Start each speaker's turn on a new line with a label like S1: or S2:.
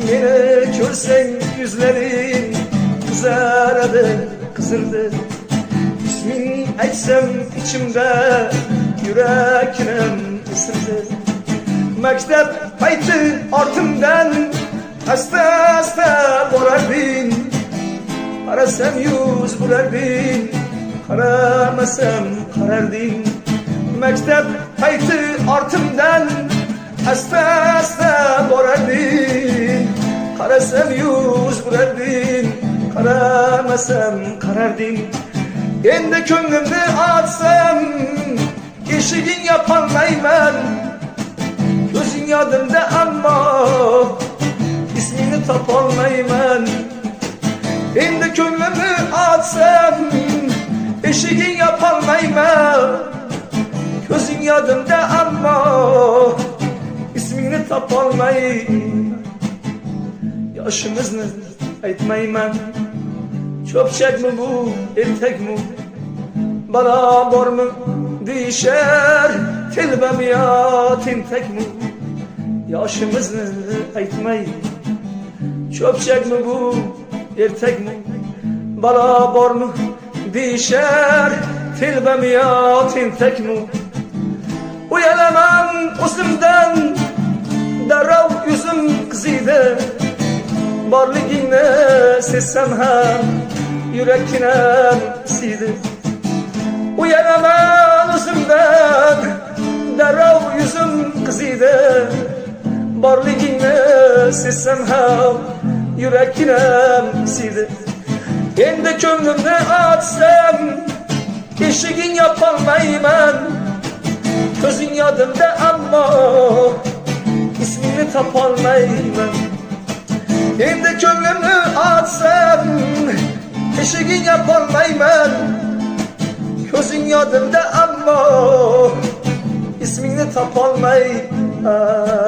S1: Beni görsen yüzlerin kızardı, kızırdı. İsmini aytsam içimde yüreğim ısırdı. Mektep payti ortimdan asta asta borardin. Qarasam yuz bulardin, qaramasam qarardin. Mektep payti ortimdan asta asta borardin. Qarasam yuz bulardin, qaramasam qarardin. Endi ko'nglimni açsam eshiging yopolmayman. Ko'zing yodimda ammo ismini topolmayman. Endi ko'nglimni açsam eshiging yopolmayman. Ko'zing yodimda ammo ismini topolmayman. Yoshimizni aytmayman, cho'pchakmi bu ertakmi, balo bormi deyishar, telbam yo tentakmi. Yoshimizni aytmay, cho'pchakmi bu ertakmi, balo bormi deyishar, telbam yo tentakmi. Uyalaman o'zimdan, darrov yuzim qiziydi. Borligingni sezsam ham yurakkinam siydi. Uyalaman o'zimdan, darrov yuzim qiziydi. Borligingni sezsam ham yurakkinam siydi. Endi ko'nglimni ochsam eshiging yopolmayman. Ko'zing yodimda ammo ismingni topolmayman. Endi ko'nglimni açsam eshiging yopolmayman. Ko'zing yodimda ammo ismingni topolmayman.